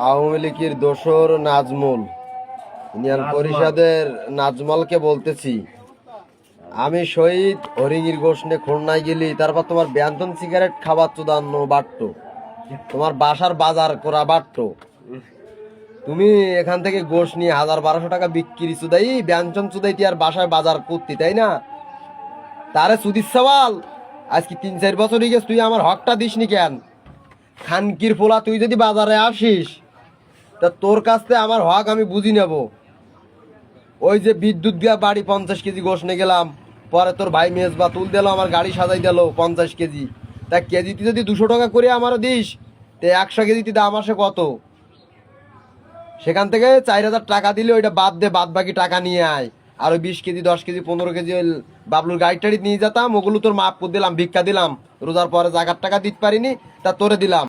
আওয়ামী লীগের দোসর নাজমুল ইউনিয়ন পরিষদের নাজমলকে বলতেছি, আমি শহীদ হরিঙ্গির গোষ্ঠে খুলনায় গেলি, তারপর তোমার ব্যঞ্জন সিগারেট খাবার চুদান্ন বাট্টো, তোমার বাসার বাজার করা বাট্টো, তুমি এখান থেকে গোশ নিয়ে ১,০০০-১,২০০ টাকা বিক্রি চুদাই ব্যঞ্জন চুদাইতি আর বাসায় বাজার করতি, তাই না? তারে সুদিস সওয়াল আজকে ৩-৪ বছরই গেছ, তুই আমার হকটা দিসনি কেন? খানকির ফোলা, তুই যদি বাজারে আসিস তা তোর কাছ থেকে আমার হক আমি বুঝি নেব। ওই যে বিদ্যুৎ দিয়া বাড়ি ৫০ কেজি গোশ নিয়ে গেলাম, পরে তোর ভাই মেজবা তুল দিল, আমার গাড়ি সাজাই দিল ৫০ কেজি, তা কেজিতে যদি ২০০ টাকা করে আমারও দিস, তে ১০০ কেজিতে দাম আসে কত? সেখান থেকে ৪,০০০ টাকা দিলে ওইটা বাদ দে, বাদ বাকি টাকা নিয়ে আয়। আর ওই ২০ কেজি ১০ কেজি ১৫ কেজি ওই বাবলুর গাড়ি টাড়ি নিয়ে যেতাম, ওগুলো তোর মাফ করে দিলাম, ভিক্ষা দিলাম, রোজার পরে জাগার টাকা দিতে পারিনি, তা তোরে দিলাম।